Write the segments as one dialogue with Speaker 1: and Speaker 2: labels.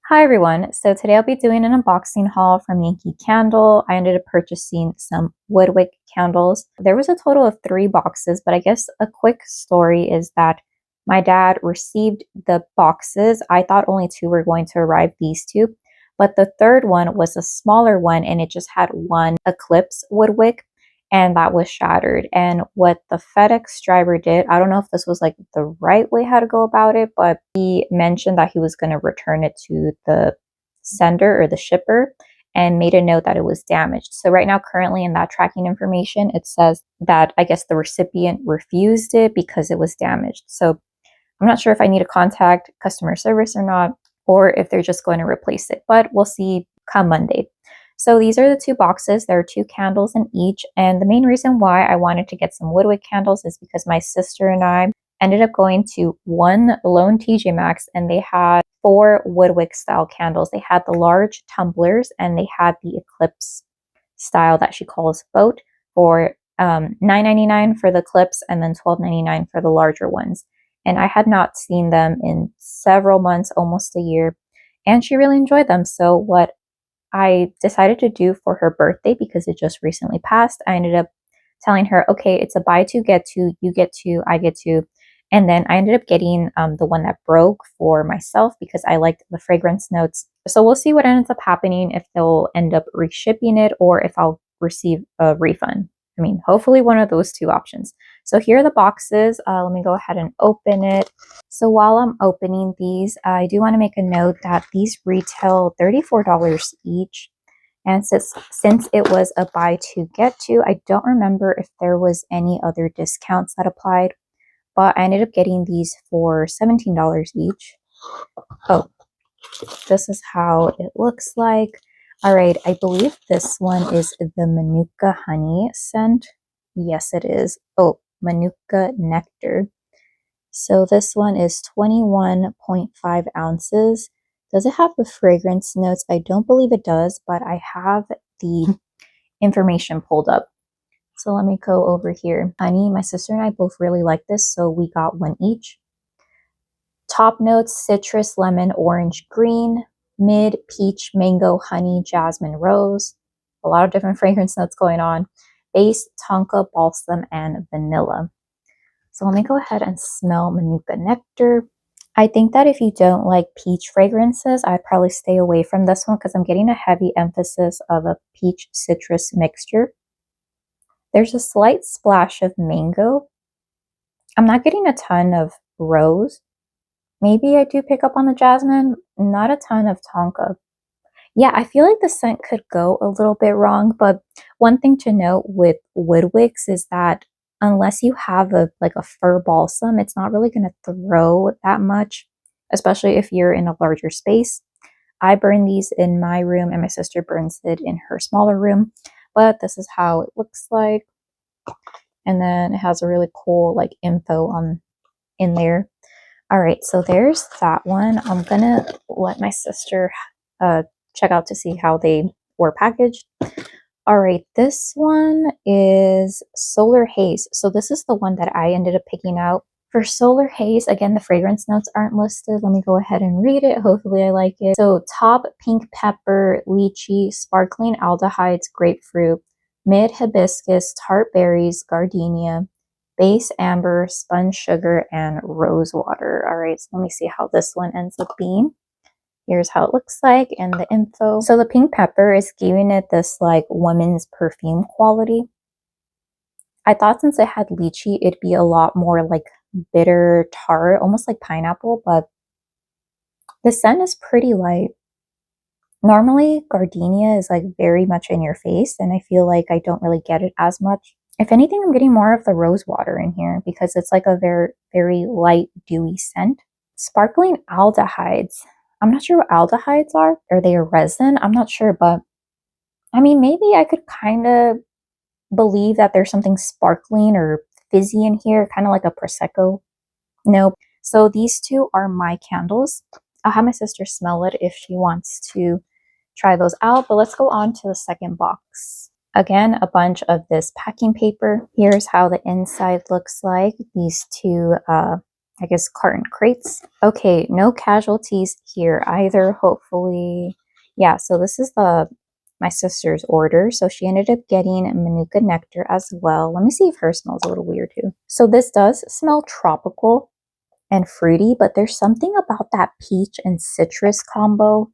Speaker 1: Hi everyone, so today I'll be doing an unboxing haul from Yankee Candle. I ended up purchasing some WoodWick candles. There was a total of 3 boxes, but I guess a quick story is that my dad received the boxes. I thought only 2 were going to arrive, these 2, but the third one was a smaller one and it just had one Eclipse WoodWick and that was shattered. And what the FedEx driver did, I don't know if this was like the right way how to go about it, but he mentioned that he was going to return it to the sender or the shipper and made a note that it was damaged. So right now, currently in that tracking information, it says that I guess the recipient refused it because it was damaged. So I'm not sure if I need to contact customer service or not, or if they're just going to replace it, but we'll see come Monday. So these are the 2 boxes. There are 2 candles in each. And the main reason why I wanted to get some WoodWick candles is because my sister and I ended up going to one lone TJ Maxx and they had 4 WoodWick style candles. They had the large tumblers and they had the Eclipse style that she calls boat for $9.99 for the Eclipse and then $12.99 for the larger ones. And I had not seen them in several months, almost a year, and she really enjoyed them. So what I decided to do for her birthday, because it just recently passed, I ended up telling her, okay, it's a buy 2, get 2, you get 2, I get 2. And then I ended up getting the one that broke for myself because I liked the fragrance notes. So we'll see what ends up happening, if they'll end up reshipping it or if I'll receive a refund. I mean, hopefully one of those 2 options. So here are the boxes. Let me go ahead and open it. So while I'm opening these, I do want to make a note that these retail $34 each. And since it was a buy 2, get 2, I don't remember if there was any other discounts that applied, but I ended up getting these for $17 each. Oh, this is how it looks like. All right, I believe this one is the Manuka honey scent. Yes, it is. Oh, Manuka nectar. So this one is 21.5 ounces. Does it have the fragrance notes? I don't believe it does, but I have the information pulled up. So let me go over here. Honey, my sister and I both really like this, so we got one each. Top notes: citrus, lemon, orange, green. Mid: peach, mango, honey, jasmine, rose. A lot of different fragrance notes going on. Base: tonka, balsam, and vanilla. So let me go ahead and smell Manuka nectar. I think that if you don't like peach fragrances, I'd probably stay away from this one because I'm getting a heavy emphasis of a peach citrus mixture. There's a slight splash of mango. I'm not getting a ton of rose. Maybe I do pick up on the jasmine, not a ton of tonka. Yeah, I feel like the scent could go a little bit wrong, but one thing to note with WoodWicks is that unless you have a fir balsam, it's not really going to throw that much, especially if you're in a larger space. I burn these in my room and my sister burns it in her smaller room, but this is how it looks like. And then it has a really cool info on in there. All right, so there's that one. I'm gonna let my sister check out to see how they were packaged. All right, this one is Solar Haze. So this is the one that I ended up picking out. For Solar Haze, again, the fragrance notes aren't listed. Let me go ahead and read it. Hopefully I like it. So top: pink pepper, lychee, sparkling aldehydes, grapefruit. Mid: hibiscus, tart berries, gardenia. Base: amber, spun sugar, and rose water. All right, so let me see how this one ends up being. Here's how it looks like and the info. So the pink pepper is giving it this women's perfume quality. I thought since it had lychee, it'd be a lot more bitter tart, almost like pineapple, but the scent is pretty light. Normally, gardenia is very much in your face, and I feel like I don't really get it as much. If anything, I'm getting more of the rose water in here because it's a very, very light, dewy scent. Sparkling aldehydes. I'm not sure what aldehydes are. Are they a resin? I'm not sure, but I mean, maybe I could kind of believe that there's something sparkling or fizzy in here, kind of like a Prosecco. Nope. So these 2 are my candles. I'll have my sister smell it if she wants to try those out, but let's go on to the second box. Again, a bunch of this packing paper. Here's how the inside looks like. These 2 I guess, carton crates. Okay, no casualties here either, hopefully. Yeah, so this is my sister's order. So she ended up getting Manuka nectar as well. Let me see if hers smells a little weird too. So this does smell tropical and fruity, but there's something about that peach and citrus combo.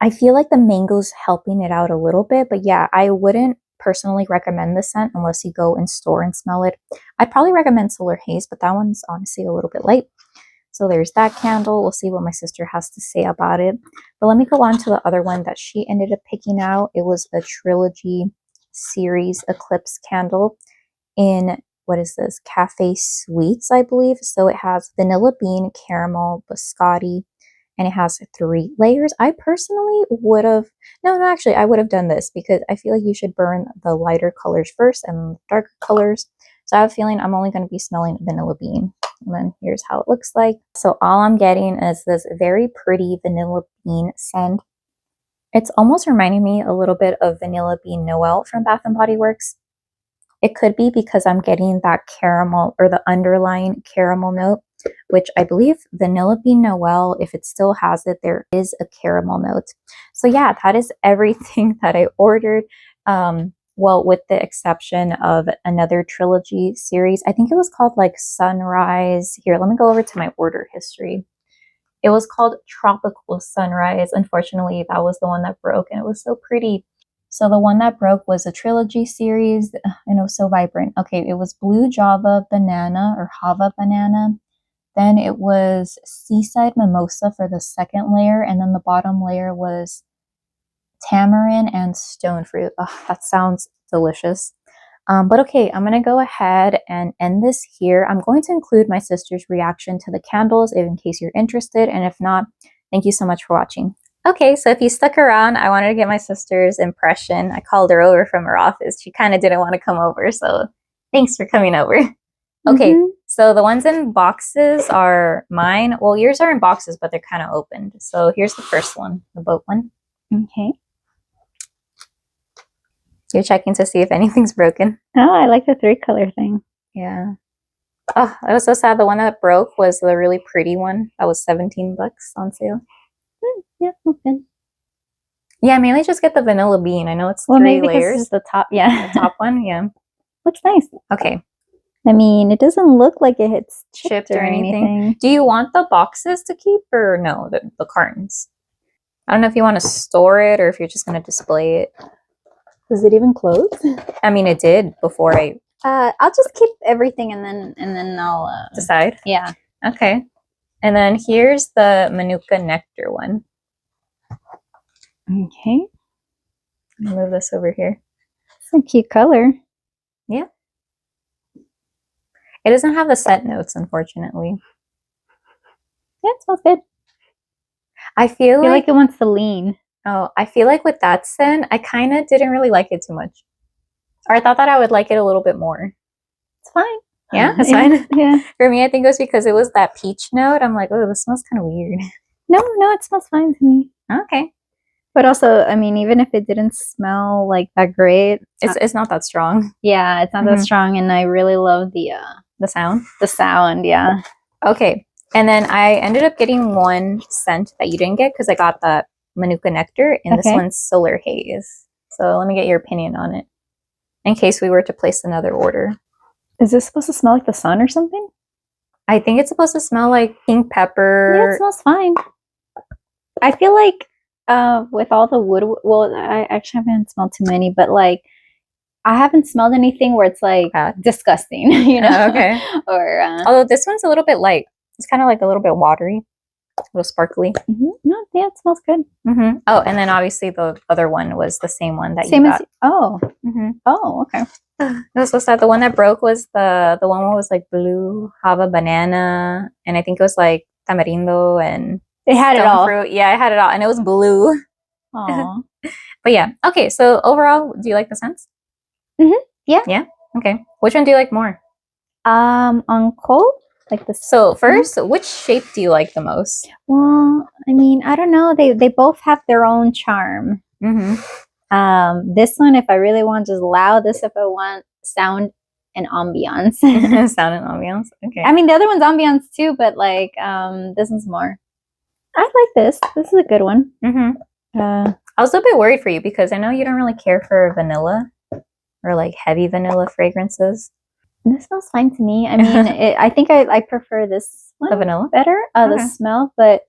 Speaker 1: I feel like the mango's helping it out a little bit, but yeah, I wouldn't personally recommend this scent unless you go in store and smell it. I'd probably recommend Solar Haze, but that one's honestly a little bit light. So there's that candle. We'll see what my sister has to say about it. But let me go on to the other one that she ended up picking out. It was the Trilogy Series Eclipse candle in, what is this, Cafe Sweets, I believe. So it has vanilla bean, caramel, biscotti, and it has 3 layers. I personally would have, no, actually, I would have done this because I feel like you should burn the lighter colors first and darker colors. So I have a feeling I'm only going to be smelling vanilla bean. And then here's how it looks like. So all I'm getting is this very pretty vanilla bean scent. It's almost reminding me a little bit of Vanilla Bean Noel from Bath & Body Works. It could be because I'm getting that caramel or the underlying caramel note, which I believe Vanilla Bean Noel, if it still has it, there is a caramel note. So yeah, that is everything that I ordered. Well, with the exception of another Trilogy series. I think it was called like Sunrise. Here, let me go over to my order history. It was called Tropical Sunrise. Unfortunately, that was the one that broke and it was so pretty. So the one that broke was a Trilogy series and it was so vibrant. Okay, it was Blue Java Banana or Java Banana. Then it was Seaside Mimosa for the second layer. And then the bottom layer was Tamarind and Stone Fruit. Oh, that sounds delicious. But okay, I'm going to go ahead and end this here. I'm going to include my sister's reaction to the candles in case you're interested. And if not, thank you so much for watching. Okay, so if you stuck around, I wanted to get my sister's impression. I called her over from her office. She kind of didn't want to come over, so thanks for coming over. Okay, so the ones in boxes are mine. Well, yours are in boxes, but they're kind of opened. So here's the first one, the boat one. Okay. You're checking to see if anything's broken.
Speaker 2: Oh, I like the 3-color thing.
Speaker 1: Yeah. Oh, I was so sad. The one that broke was the really pretty one. That was $17 on sale.
Speaker 2: Yeah, open.
Speaker 1: Yeah, mainly just get the vanilla bean. I know it's 3
Speaker 2: maybe
Speaker 1: layers.
Speaker 2: Because it's the top, yeah.
Speaker 1: The top one, yeah.
Speaker 2: Looks nice.
Speaker 1: Okay.
Speaker 2: I mean, it doesn't look like it's
Speaker 1: chipped or anything. Do you want the boxes to keep or no, the cartons? I don't know if you want to store it or if you're just going to display it.
Speaker 2: Does it even close?
Speaker 1: I mean, it did before I...
Speaker 2: I'll just keep everything and then I'll...
Speaker 1: decide?
Speaker 2: Yeah.
Speaker 1: Okay. And then here's the Manuka nectar one.
Speaker 2: Okay.
Speaker 1: I'll move this over here.
Speaker 2: It's a cute color.
Speaker 1: Yeah. It doesn't have the scent notes, unfortunately.
Speaker 2: Yeah, it smells good.
Speaker 1: I feel
Speaker 2: like it wants to lean.
Speaker 1: Oh, I feel like with that scent, I kind of didn't really like it too much. Or I thought that I would like it a little bit more.
Speaker 2: It's fine.
Speaker 1: Yeah, it's fine.
Speaker 2: Yeah.
Speaker 1: For me, I think it was because it was that peach note. I'm like, oh, this smells kind of weird.
Speaker 2: No, it smells fine to me.
Speaker 1: Okay.
Speaker 2: But also, I mean, even if it didn't smell like that great,
Speaker 1: it's not that strong.
Speaker 2: Yeah, it's not that strong, and I really love the
Speaker 1: sound.
Speaker 2: The sound, yeah.
Speaker 1: Okay, and then I ended up getting one scent that you didn't get because I got the Manuka nectar, and this one's Solar Haze. So let me get your opinion on it, in case we were to place another order.
Speaker 2: Is this supposed to smell like the sun or something?
Speaker 1: I think it's supposed to smell like pink pepper.
Speaker 2: Yeah, it smells fine. I feel like with all the wood, well, I actually haven't smelled too many, but like I haven't smelled anything where it's like disgusting, you know?
Speaker 1: Okay.
Speaker 2: Or
Speaker 1: although this one's a little bit light. It's kind of like a little bit watery, a little sparkly.
Speaker 2: No, yeah, it smells good.
Speaker 1: Oh, and then obviously the other one was the same one that
Speaker 2: same
Speaker 1: you got.
Speaker 2: Oh, okay.
Speaker 1: It was so sad. The one that broke was the one that was like blue Java banana, and I think it was like tamarindo and
Speaker 2: they had it all.
Speaker 1: Fruit. Yeah, I had it all, and it was blue.
Speaker 2: Aww.
Speaker 1: But yeah, okay. So overall, do you like the scents?
Speaker 2: Yeah.
Speaker 1: Yeah. Okay. Which one do you like more?
Speaker 2: On cold, like this.
Speaker 1: So first, which shape do you like the most?
Speaker 2: Well, I mean, I don't know. They both have their own charm. This one, if I really want just loud, this if I want sound and ambiance.
Speaker 1: Sound and ambiance. Okay.
Speaker 2: I mean, the other one's ambiance too, but like this one's more. I like this. This is a good one.
Speaker 1: I was a bit worried for you because I know you don't really care for vanilla or like heavy vanilla fragrances.
Speaker 2: This smells fine to me. I mean, I think I prefer this one,
Speaker 1: the vanilla,
Speaker 2: better. The smell, but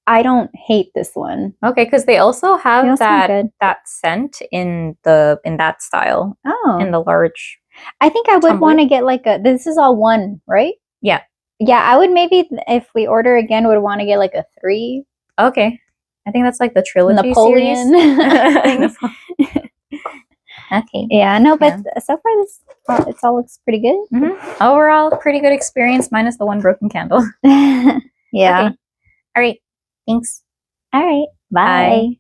Speaker 2: I don't hate this one.
Speaker 1: Okay, because they also have that scent in that style.
Speaker 2: Oh,
Speaker 1: in the large.
Speaker 2: I think I would want to get like a. This is all one, right?
Speaker 1: Yeah.
Speaker 2: Yeah, I would maybe if we order again, would want to get like a 3.
Speaker 1: Okay, I think that's like the trilogy
Speaker 2: Napoleon.
Speaker 1: series. Okay.
Speaker 2: Yeah, no, but so far this it all looks pretty good.
Speaker 1: Overall, pretty good experience, minus the one broken candle.
Speaker 2: Yeah.
Speaker 1: Okay. All right. Thanks.
Speaker 2: All right. Bye.